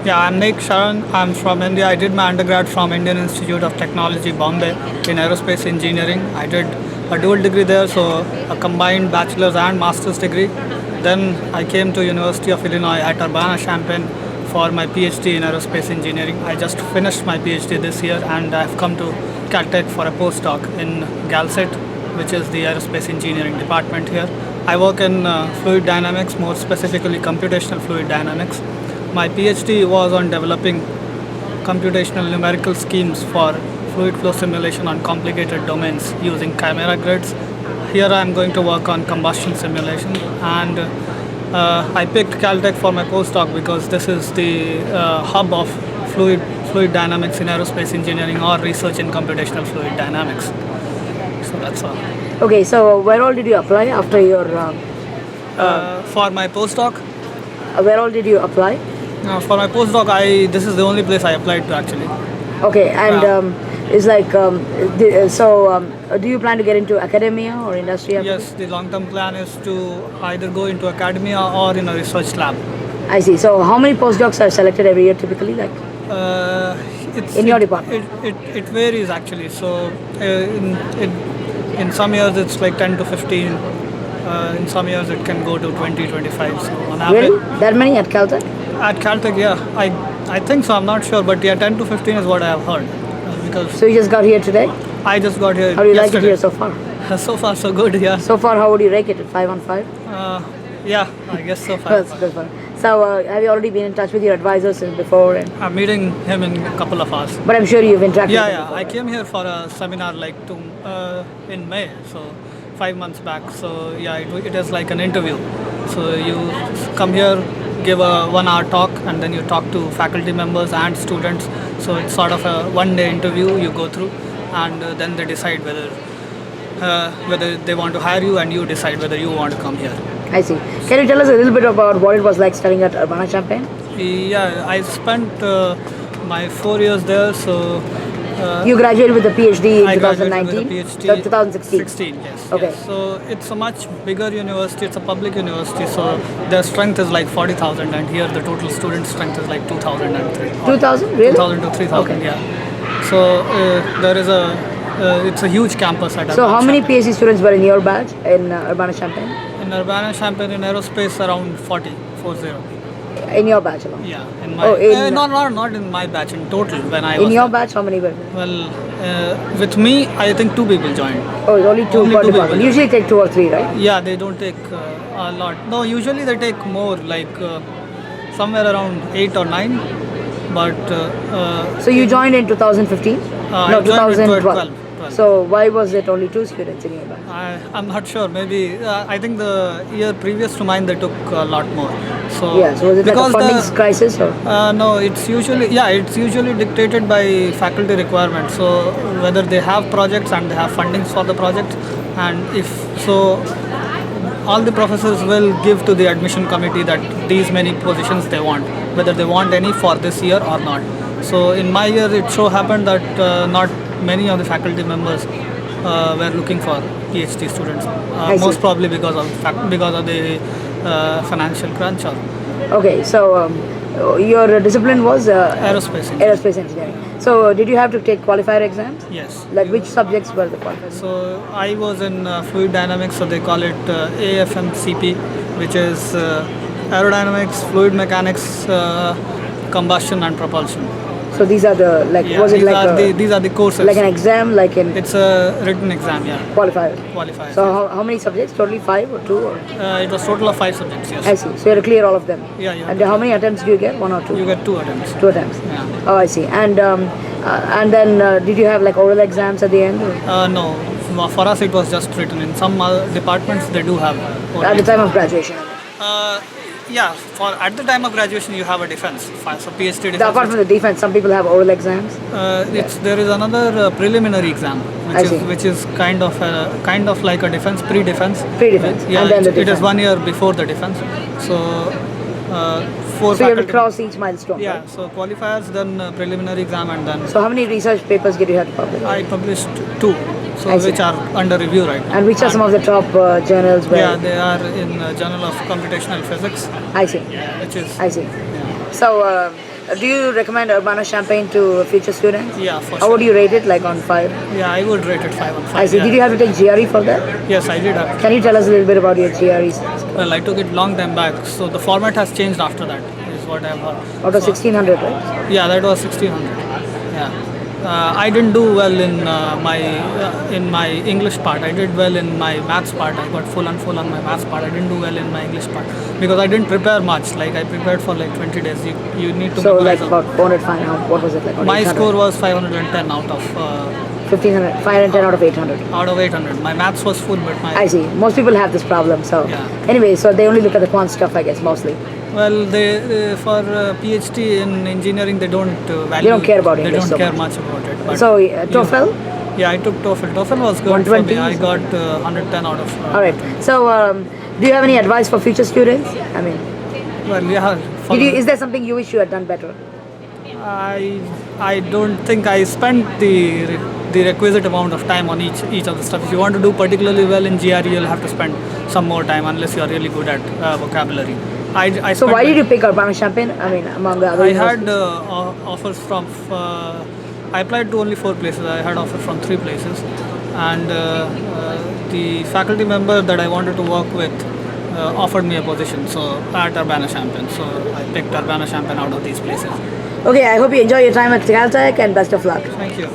Yeah, I'm NickShawn. I'm from India. I did my undergrad from Indian Institute of Technology, Bombay, in aerospace engineering. I did a dual degree there, so a combined bachelor's and master's degree. Then I came to University of Illinois at Urbana-Champaign for my PhD in aerospace engineering. I just finished my PhD this year, and I've come to Caltech for a postdoc in GALCET, which is the aerospace engineering department here. I work in fluid dynamics, more specifically computational fluid dynamics. My PhD was on developing computational numerical schemes for fluid flow simulation on complicated domains using chimera grids. Here I am going to work on combustion simulation, and I picked Caltech for my postdoc because this is the hub of fluid dynamics in aerospace engineering or research in computational fluid dynamics. So that's all. Okay, so where all did you apply after your? For my postdoc, Where all did you apply? for my postdoc, this is the only place I applied to actually. Okay, and Yeah. it's like do you plan to get into academia or industry? after Yes, the long-term plan is to either go into academia or in a research lab. this? I see. So how many postdocs are selected every year typically? Like in your department? It varies actually. So in some years it's like 10 to 15. In some years it can go to 20, 25. So on average, Really? That many at Caltech? at Caltech, yeah, I think so. I'm not sure, but yeah, 10 to 15 is what I have heard. Because So you just got here today? I just got here. How do you like it yesterday. here so far? So far, so good. Yeah. So far, how would you rate it? 5 on 5? Yeah, I guess so far. That's good fun. So have you already been in touch with your advisors since before? And, I'm meeting him in a couple of hours. but I'm sure you've interacted Yeah, with him yeah. before, I right? came here for a seminar in May, so 5 months back. So yeah, it is like an interview. So you come here, give a 1 hour talk, and then you talk to faculty members and students. So it's sort of a one-day interview you go through, and then they decide whether they want to hire you, and you decide whether you want to come here. I see. Can you tell us a little bit about what it was like studying at Urbana-Champaign? Yeah, I spent my 4 years there, so You graduated with a PhD in I graduated 2019? with a PhD. 2016? 16, yes. Okay. Yes. So it's a much bigger university. It's a public university. So their strength is like 40,000, and here the total student strength is like 2,000 and 2,000? Really? 2,000 to 3,000. Okay. Yeah. So there is it's a huge campus at So how many Urbana-Champaign. PhD students were in your batch in Urbana-Champaign? In Urbana-Champaign in aerospace around 40. In your batch alone? Yeah. In my not in my batch. In total, when I was In your there. batch, how many were? Well, with me, I think 2 people joined. Oh, only two Only per two department. people. Usually take 2 or 3, right? Yeah, they don't take a lot. No, usually they take more, like somewhere around 8 or 9. But So you joined in 2015? I No, joined in 2012. 12. So why was it only 2 students in your batch? I'm not sure. Maybe I think the year previous to mine they took a lot more. So Yeah, so was it like a because funding crisis or? no, it's usually dictated by faculty requirements. So whether they have projects and they have fundings for the project, and if so, all the professors will give to the admission committee that these many positions they want, whether they want any for this year or not. So in my year, it so happened that not many of the faculty members were looking for PhD students, I see. most probably because of the financial crunch or Okay, so your discipline was aerospace engineering. aerospace engineering. So did you have to take qualifier exams? Yes. Like which subjects were the qualifiers? So I was in fluid dynamics, so they call it AFMCP, which is aerodynamics, fluid mechanics, combustion and propulsion. So these are the Yeah, was it these are the courses. like an exam like in It's a written exam, yeah. qualifier? Qualifiers. So how many subjects? Totally 5 or 2? Or? It was total of 5 subjects, yes. I see. So you had to clear all of them. Yeah, yeah. And how many attempts do you get? 1 or 2? You get 2 attempts. 2 attempts. Yeah. Oh, I see. And then did you have like oral exams at the end? Or? No, for us it was just written. In some departments they do have. At the time of graduation. Yeah, at the time of graduation you have a defense. So PhD defense. Apart from the defense, some people have oral exams. There is another preliminary exam, I see. which is kind of like a defense, pre-defense. Pre-defense, Yeah, and then the it is defense. 1 year before the defense. So So you four have to faculty. cross each milestone. Yeah, Right? so qualifiers, then preliminary exam, and then So how many research papers did you have to publish? I published 2, so I see. which are under review right now. And which are some of the top journals where? Yeah, they are in Journal of Computational Physics, I see. which is I see. yeah. So do you recommend Urbana-Champaign to future students? Yeah, for How sure. would you rate it, like on 5? Yeah, I would rate it 5 on 5. I see. Yeah. Did you have to take GRE for that? Yes, I did have. Can you tell us a little bit about your GREs? Well, I took it long time back, so the format has changed after that, is what I've heard. Out of So- 1600, right? Yeah, that was 1600. Yeah. I didn't do well in my English part. I did well in my maths part. I got full on my maths part. I didn't do well in my English part because I didn't prepare much. Like I prepared for like 20 days. You need to. So like memorize a- about 405 now. What was it like? My score was 510 out of 1500, 510 out of 800. 800. My maths was full, but my I see. Most people have this problem. So Yeah. anyway, so they only look at the quant stuff, I guess, mostly. well, they for PhD in engineering they don't value. They don't care about They English don't so care much. much about it. But So TOEFL. yeah, I took TOEFL. TOEFL was good for 120? me. I got 110 out of. All right. So do you have any advice for future students? I mean, Well, yeah. for- is there something you wish you had done better? I don't think I spent the requisite amount of time on each of the stuff. If you want to do particularly well in GRE, you'll have to spend some more time unless you are really good at vocabulary. I So spent why my- did you pick Urbana-Champaign? I mean, among the other I had universities? offers from. I applied to only 4 places. I had offers from 3 places, and the faculty member that I wanted to work with offered me a position. So at Urbana-Champaign. So I picked Urbana-Champaign out of these places. Okay, I hope you enjoy your time at Caltech and best of luck. Thank you.